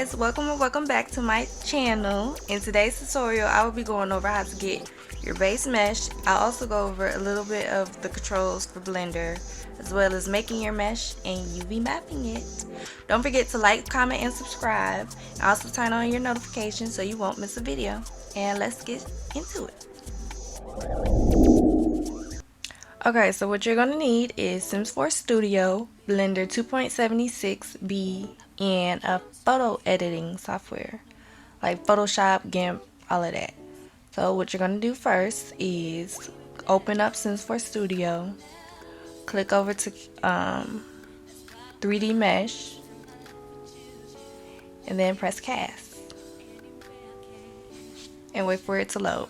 guys, welcome and welcome back to my channel. In today's tutorial I will be going over how to get your base mesh. I'll also go over a little bit of the controls for Blender as well as making your mesh and UV mapping it. Don't forget to like, comment, and subscribe. Also turn on your notifications so you won't miss a video. And let's get into it. Okay, so what you're going to need is Sims 4 Studio, Blender 2.76b, and a photo editing software like Photoshop, GIMP, all of that. So what you're going to do first is open up Sims 4 Studio, click over to 3D Mesh, and then press Cast, and wait for it to load.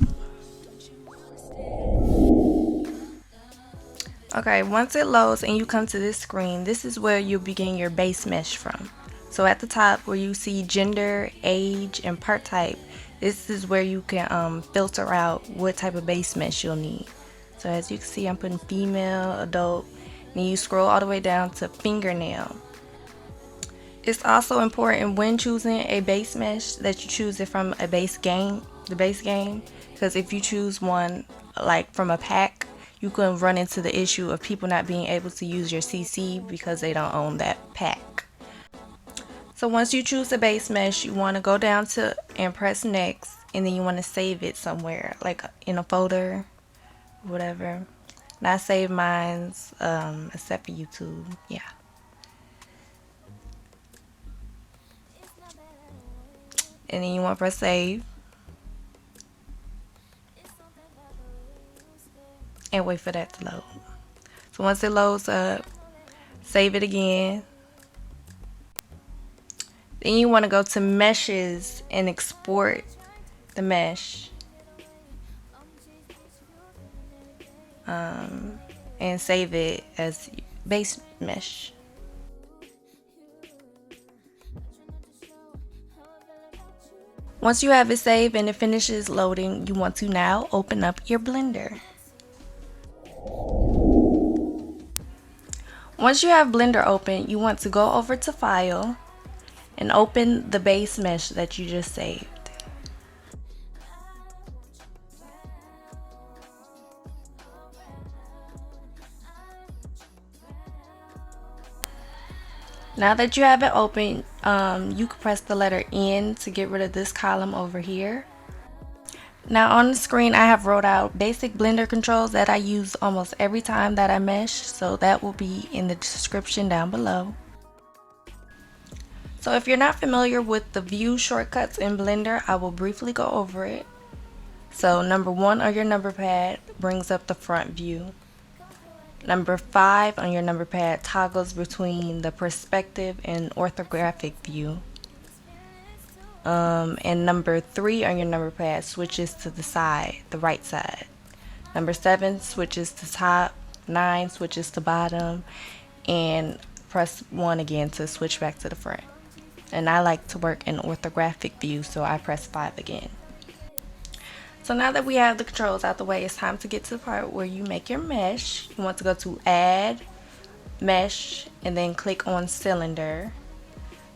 Okay, once it loads and you come to this screen, this is where you'll begin your base mesh from. So at the top where you see gender, age, and part type, this is where you can filter out what type of base mesh you'll need. So as you can see, I'm putting female, adult, and then you scroll all the way down to fingernail. It's also important when choosing a base mesh that you choose it from a base game, because if you choose one like from a pack, you can run into the issue of people not being able to use your CC because they don't own that pack. So once you choose the base mesh, you want to go down to and press next, and then you want to save it somewhere, like in a folder, whatever. And I save mine's except for YouTube, yeah. And then you want to press save. And wait for that to load. So once it loads up, save it again. Then you want to go to meshes and export the mesh. And save it as base mesh. Once you have it saved and it finishes loading, you want to now open up your Blender. Once you have Blender open, you want to go over to File and open the base mesh that you just saved. Now that you have it open, you can press the letter N to get rid of this column over here. Now on the screen I have wrote out basic Blender controls that I use almost every time that I mesh, so that will be in the description down below. So if you're not familiar with the view shortcuts in Blender, I will briefly go over it. So number 1 on your number pad brings up the front view. Number 5 on your number pad toggles between the perspective and orthographic view. And number 3 on your number pad switches to the side, the right side. Number 7 switches to top, 9 switches to bottom, and press 1 again to switch back to the front. And I like to work in orthographic view, so I press 5 again. So now that we have the controls out the way, it's time to get to the part where you make your mesh. You want to go to Add, Mesh, and then click on Cylinder.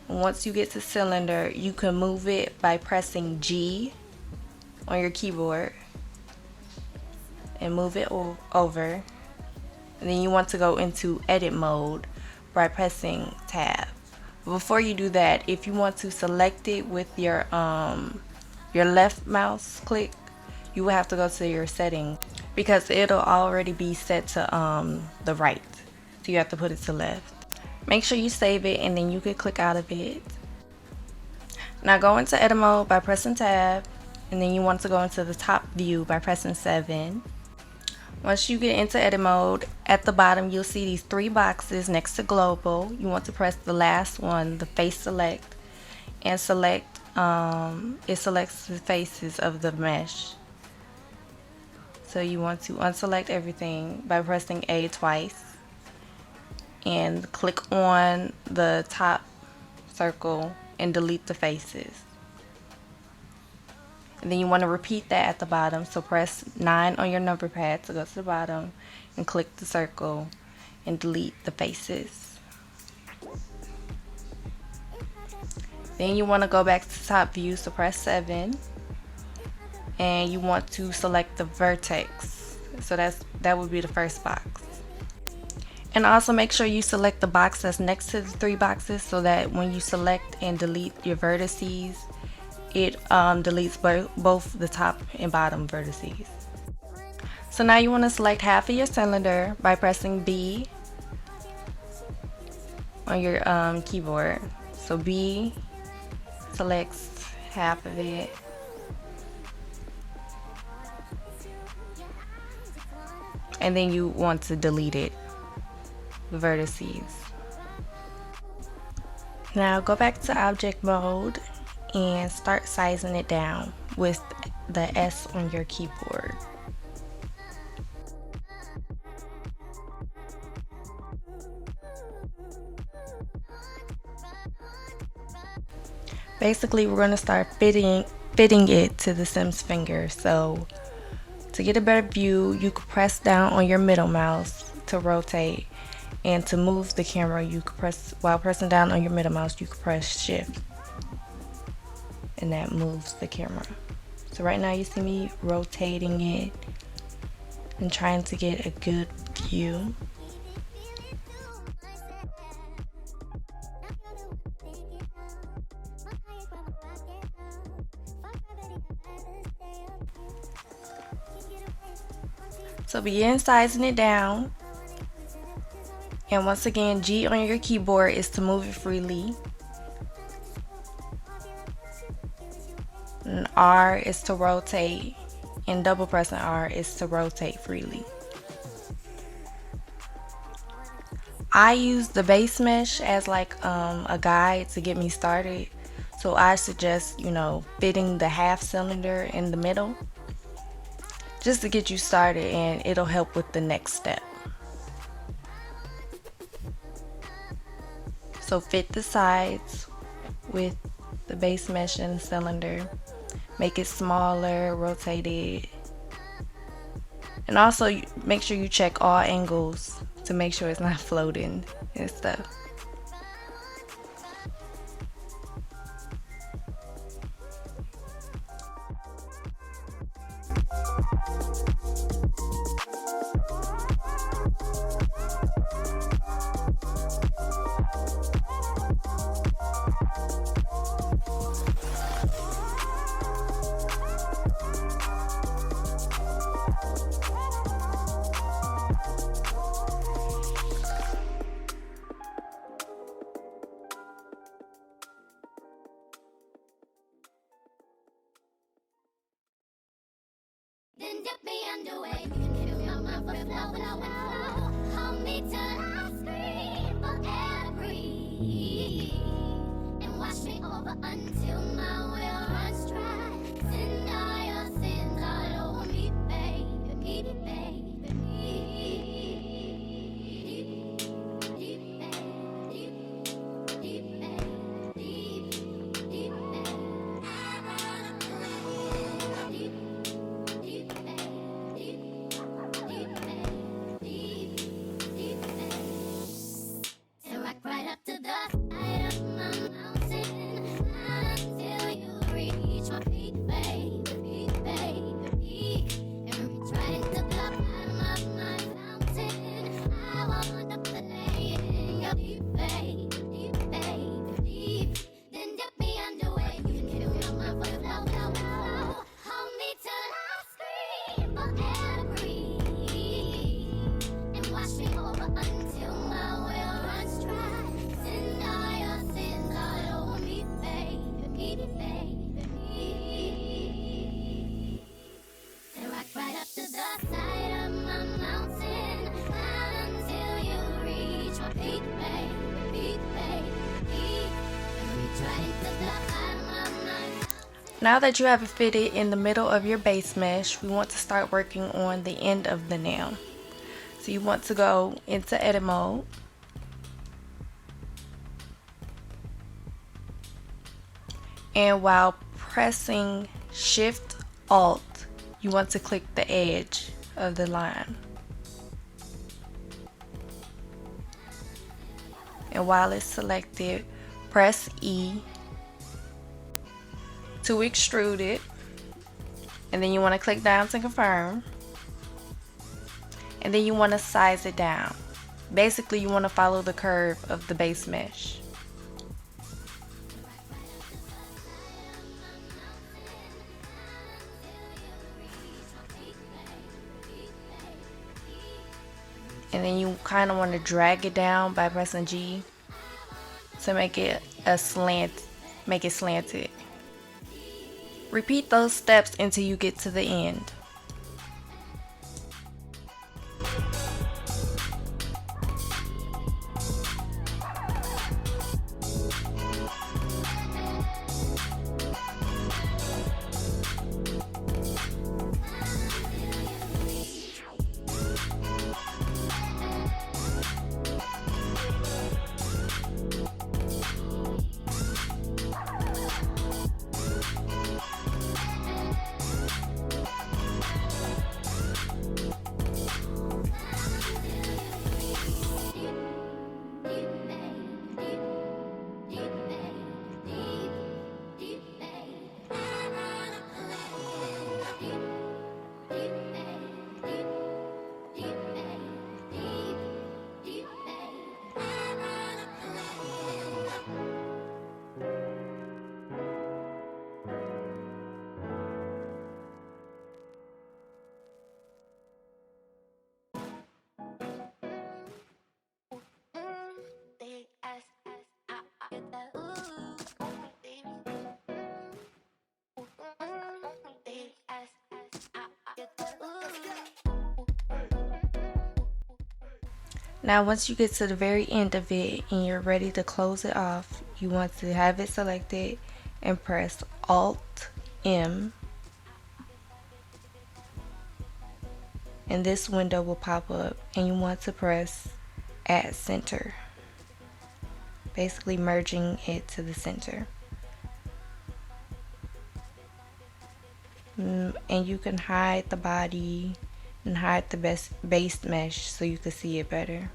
Once you get to cylinder, you can move it by pressing G on your keyboard and move it over. And then you want to go into edit mode by pressing tab. Before you do that, if you want to select it with your left mouse click, you will have to go to your settings because it'll already be set to the right. So you have to put it to left. Make sure you save it and then you can click out of it. Now go into edit mode by pressing tab, and then you want to go into the top view by pressing 7. Once you get into edit mode, at the bottom you'll see these 3 boxes next to global. You want to press the last one, the face select, and select it selects the faces of the mesh. So you want to unselect everything by pressing A twice and click on the top circle and delete the faces. And then you want to repeat that at the bottom, so press 9 on your number pad to go to the bottom and click the circle and delete the faces. Then you want to go back to top view, so press 7, and you want to select the vertex. So that would be the first box. And also make sure you select the box that's next to the 3 boxes, so that when you select and delete your vertices, it deletes both the top and bottom vertices. So now you want to select half of your cylinder by pressing B on your keyboard. So B selects half of it. And then you want to delete it, the vertices. Now go back to object mode and start sizing it down with the S on your keyboard. Basically, we're going to start fitting it to the Sims finger. So to get a better view, you can press down on your middle mouse to rotate, and to move the camera, you can press, while pressing down on your middle mouse, you can press shift, and that moves the camera. So right now you see me rotating it and trying to get a good view. So begin sizing it down, and once again, G on your keyboard is to move it freely, and R is to rotate, and double pressing R is to rotate freely. I use the base mesh as like a guide to get me started, so I suggest, you know, fitting the half cylinder in the middle just to get you started, and it'll help with the next step. So fit the sides with the base mesh and the cylinder, make it smaller, rotate it, and also make sure you check all angles to make sure it's not floating and stuff. Then dip me underway. You can feel my mind for flow. Hold me till I scream for air to breathe, and wash me over until my will runs dry. Send all your sins all over me, baby, baby, baby, deep, deep, deep, deep, deep, deep, right up to the side of my mountain, until you reach my feet, baby, baby, baby, and reach right into the bottom of my fountain. I want to play in your deep, baby, deep, baby, deep. Then dip me underway. You can feel my mind for flow. Hold me till I scream for air to breathe, and wash me over until my will runs dry. Send all your sins all over me, baby, baby, baby. And rock right up to the side of my mountain, until you reach my feet, baby, baby, and reach right into the bottom of my mountain. Now that you have it fitted in the middle of your base mesh, we want to start working on the end of the nail. So you want to go into edit mode, and while pressing Shift Alt, you want to click the edge of the line. And while it's selected, press E to extrude it. And then you want to click down to confirm. And then you want to size it down. Basically, you want to follow the curve of the base mesh. And then you kind of want to drag it down by pressing G to make it slanted. Repeat those steps until you get to the end. Now once you get to the very end of it and you're ready to close it off, you want to have it selected and press Alt M, and this window will pop up, and you want to press Add Center, basically merging it to the center. And you can hide the body and hide the base mesh so you can see it better.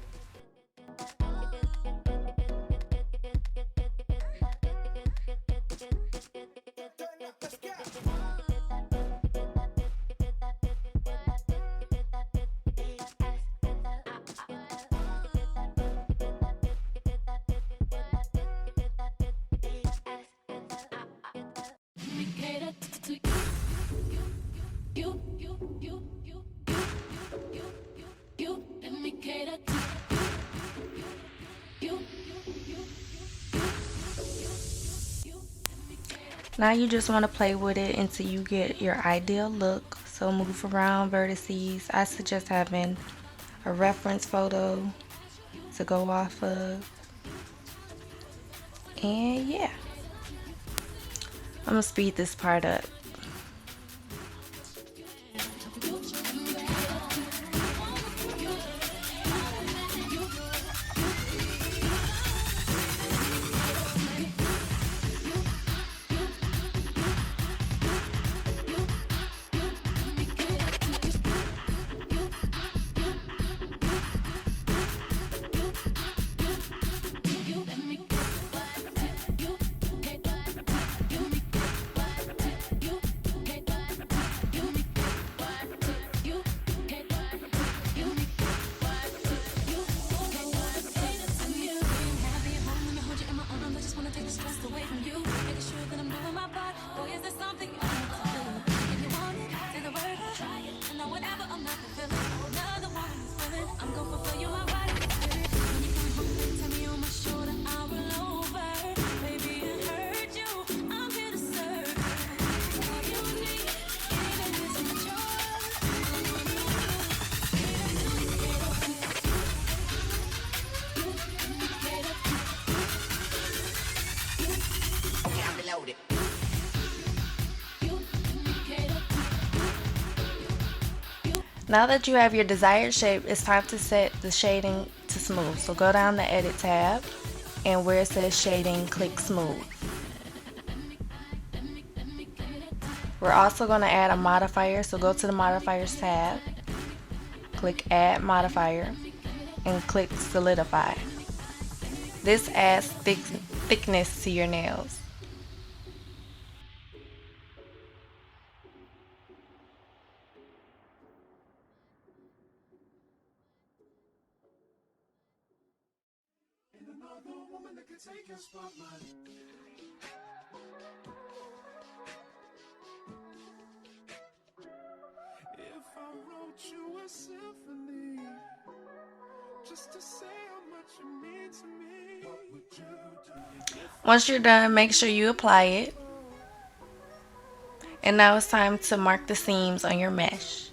Now you just want to play with it until you get your ideal look. So move around vertices. I suggest having a reference photo to go off of. And yeah, I'm gonna speed this part up. Now that you have your desired shape, it's time to set the shading to smooth. So go down the Edit tab, and where it says Shading, click Smooth. We're also going to add a modifier, so go to the Modifiers tab, click Add Modifier, and click Solidify. This adds thickness to your nails. If I wrote you a symphony just to say how much you mean to me, what would you do? Once you're done, make sure you apply it. And now it's time to mark the seams on your mesh.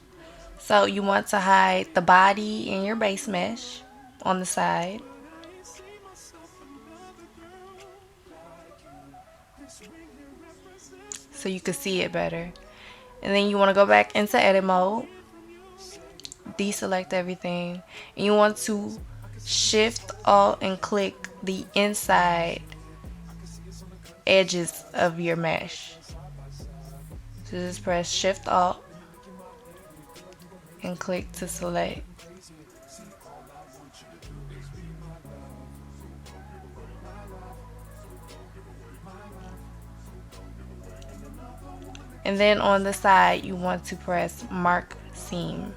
So you want to hide the body in your base mesh on the side. So you can see it better. And then you want to go back into edit mode. Deselect everything. And you want to shift alt and click the inside edges of your mesh. So just press shift alt and click to select. And then on the side you want to press mark seam.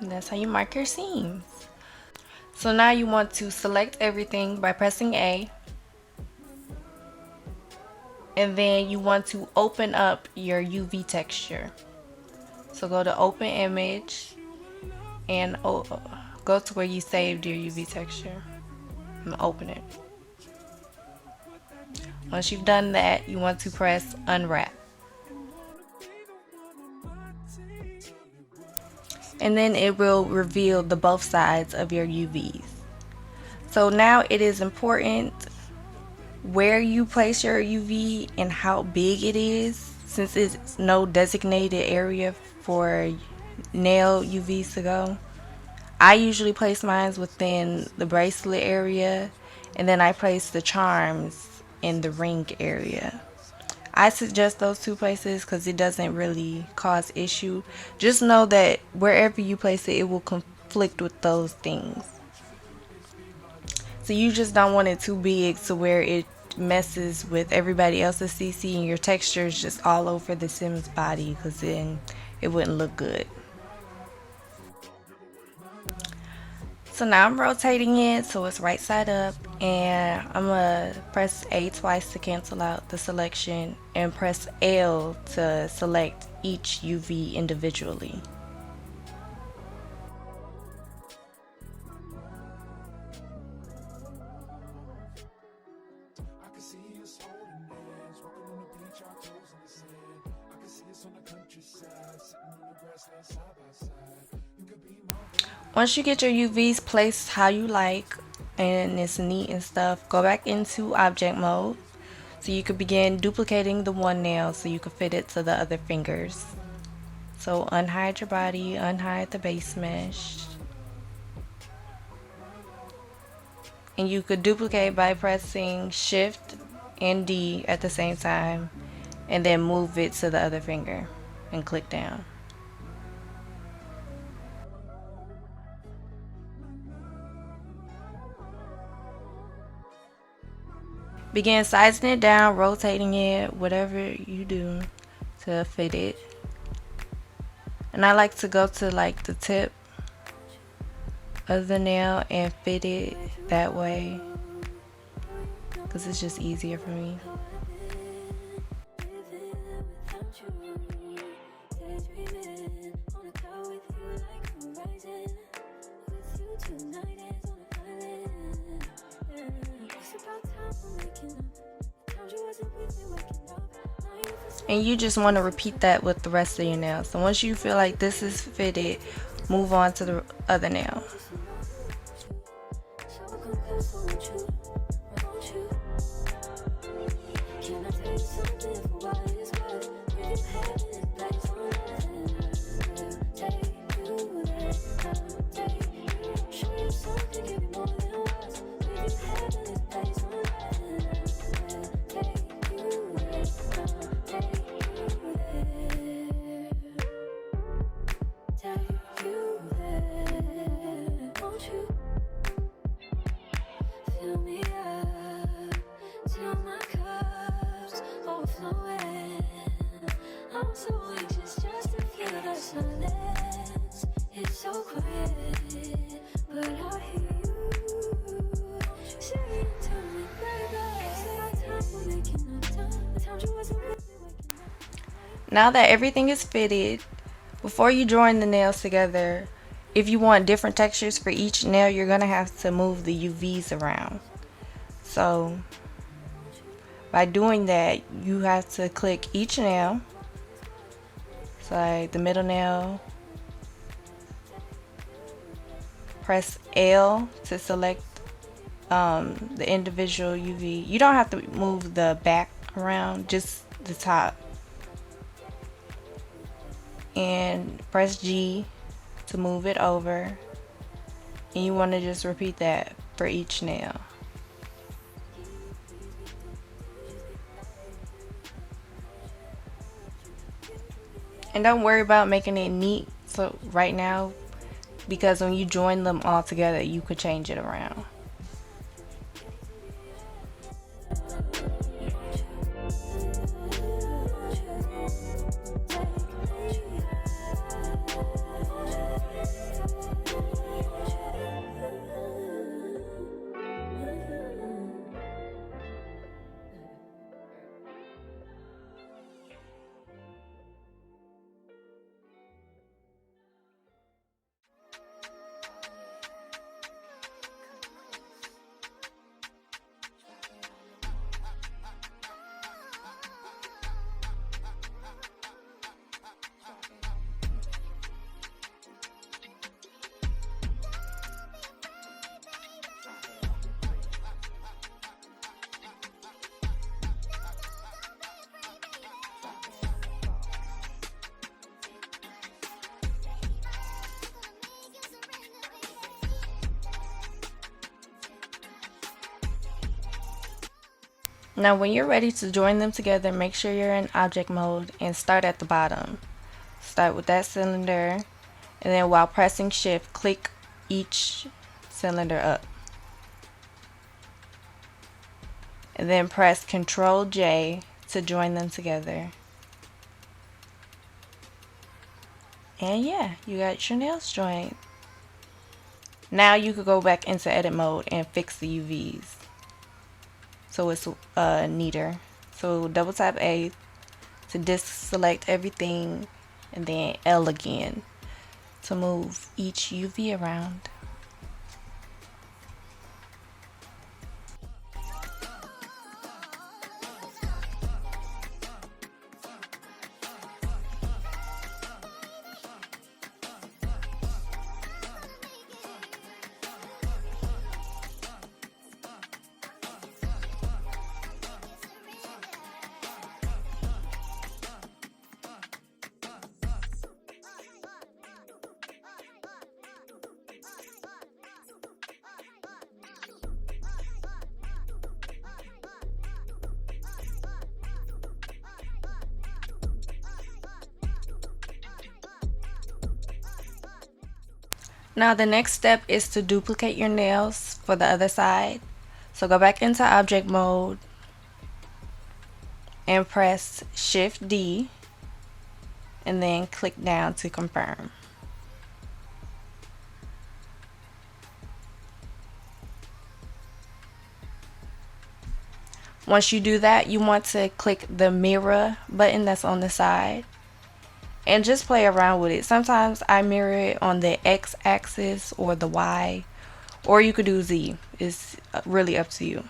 And that's how you mark your seams. So now you want to select everything by pressing A. And then you want to open up your UV texture. So go to open image and go to where you saved your UV texture and open it. Once you've done that, you want to press unwrap. And then it will reveal the both sides of your UVs. So now it is important where you place your UV and how big it is, since it's no designated area for nail UVs to go. I usually place mine within the bracelet area, and then I place the charms in the ring area. I suggest those two places because it doesn't really cause issue. Just know that wherever you place it, it will conflict with those things. So you just don't want it too big to where it messes with everybody else's CC and your texture is just all over the Sim's body, because then it wouldn't look good. So now I'm rotating it so it's right side up, and I'm gonna press A twice to cancel out the selection and press L to select each UV individually. Once you get your UVs placed how you like and it's neat and stuff, go back into object mode so you could begin duplicating the one nail so you could fit it to the other fingers. So unhide your body, unhide the base mesh, and you could duplicate by pressing shift and D at the same time, and then move it to the other finger and click down. Begin sizing it down, rotating it, whatever you do to fit it. And I like to go to like the tip of the nail and fit it that way because it's just easier for me. And you just want to repeat that with the rest of your nails. So once you feel like this is fitted, move on to the other nail. I'm so anxious just to feel feel the silence. It's so quiet, but I hear you saying to me, baby, say our time will make enough time. The time you wasn't really waking up. Now that everything is fitted, before you join the nails together, if you want different textures for each nail, you're going to have to move the UVs around. So by doing that, you have to click each nail. So like the middle nail, press L to select the individual UV. You don't have to move the back around, just the top. And press G to move it over. And you want to just repeat that for each nail. And don't worry about making it neat so right now, because when you join them all together, you could change it around. Now when you're ready to join them together, make sure you're in object mode and start at the bottom. Start with that cylinder, and then while pressing shift, click each cylinder up. And then press Ctrl J to join them together. And yeah, you got your nails joined. Now you could go back into edit mode and fix the UVs so it's neater. So double tap A to deselect everything, and then L again to move each UV around. Now the next step is to duplicate your nails for the other side. So go back into object mode and press Shift D and then click down to confirm. Once you do that, you want to click the mirror button that's on the side and just play around with it. Sometimes I mirror it on the X axis or the Y, or you could do Z. It's really up to you.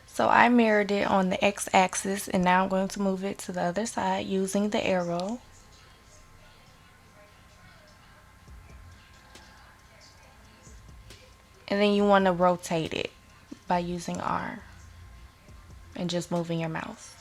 So I mirrored it on the X axis, and now I'm going to move it to the other side using the arrow. And then you want to rotate it by using R and just moving your mouse.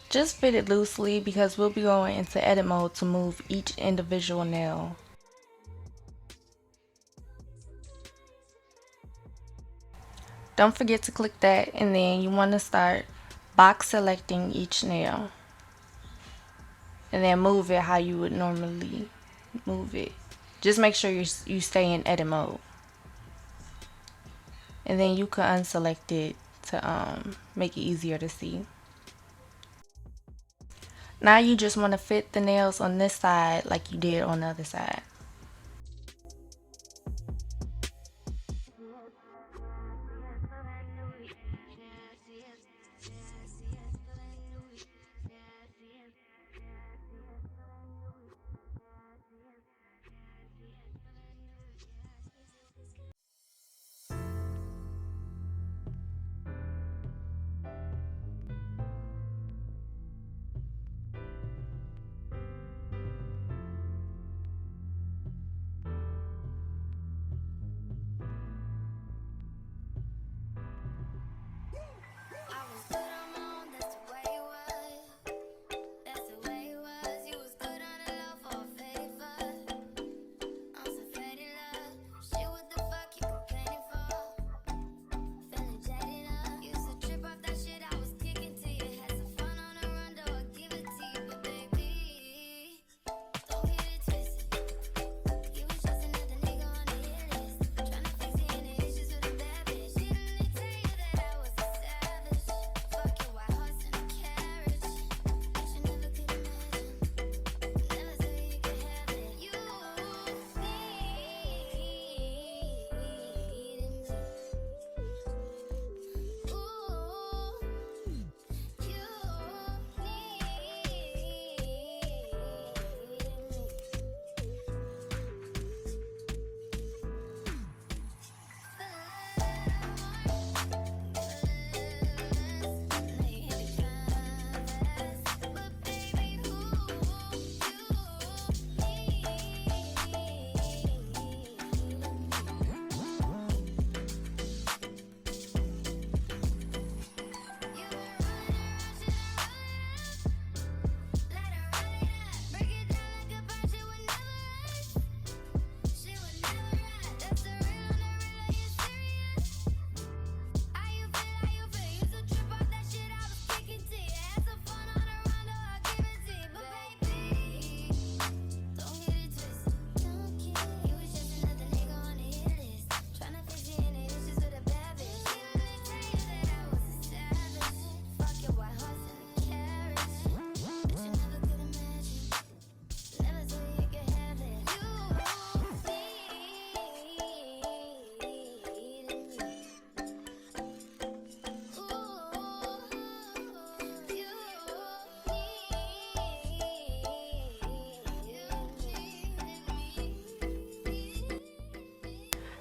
Just fit it loosely because we'll be going into edit mode to move each individual nail. Don't forget to click that, and then you want to start box selecting each nail. And then move it how you would normally move it. Just make sure you stay in edit mode. And then you can unselect it to make it easier to see. Now you just want to fit the nails on this side like you did on the other side.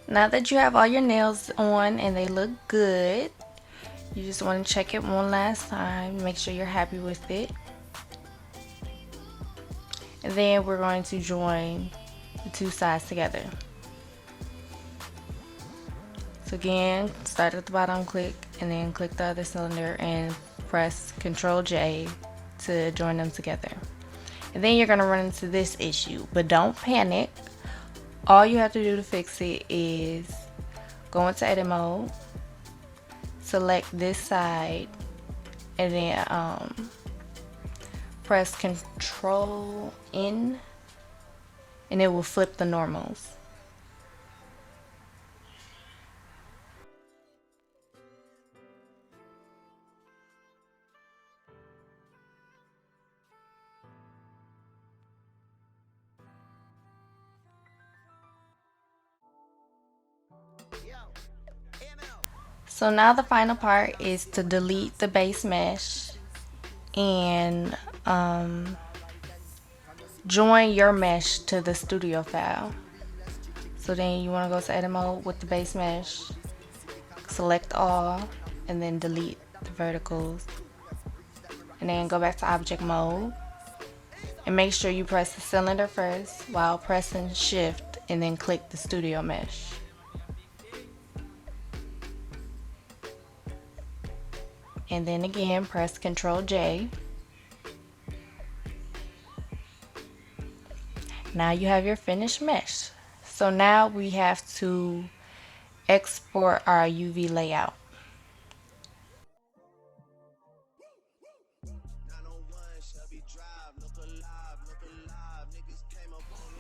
Now that you have all your nails on and they look good, you just want to check it one last time, make sure you're happy with it. And then we're going to join the two sides together. So again, start at the bottom, click, and then click the other cylinder and press Ctrl J to join them together. And then you're going to run into this issue, but don't panic. All you have to do to fix it is go into edit mode, select this side, and then press Control N, and it will flip the normals. So now the final part is to delete the base mesh and join your mesh to the studio file. So then you want to go to edit mode with the base mesh, select all, and then delete the verticals, and then go back to object mode And make sure you press the cylinder first while pressing shift and then click the studio mesh. And then again press Ctrl J. Now you have your finished mesh. So now we have to export our UV layout.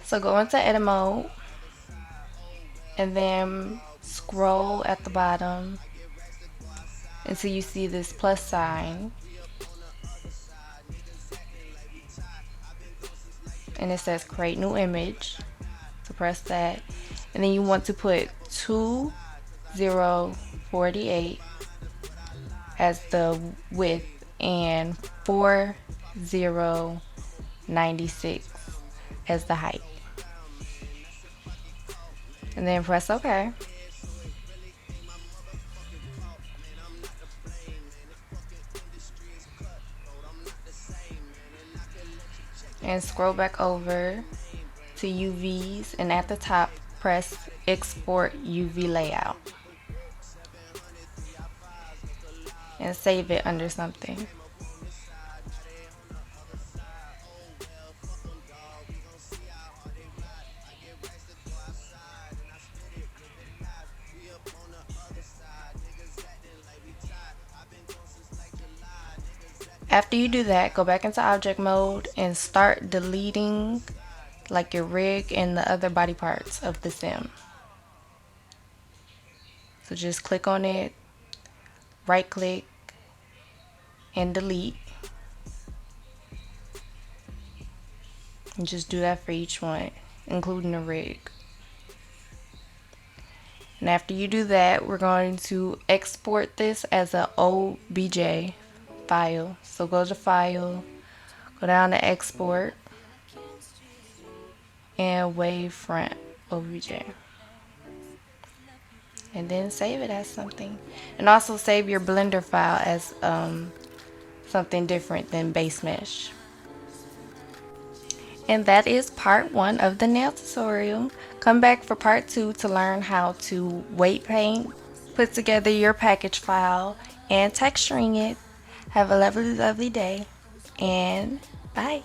So go into edit mode and then scroll at the bottom until you see this plus sign and it says create new image. So press that and then you want to put 2048 as the width and 4096 as the height. And then press OK. And scroll back over to UVs and at the top press export UV layout and save it under something. After you do that, go back into object mode and start deleting like your rig and the other body parts of the sim. So just click on it, right click and delete. And just do that for each one, including the rig. And after you do that, we're going to export this as an OBJ file. So go to File, go down to Export, and Wavefront OBJ. And then save it as something. And also save your Blender file as something different than base mesh. And that is part 1 of the nail tutorial. Come back for part 2 to learn how to weight paint, put together your package file, and texturing it. Have a lovely, lovely day, and bye.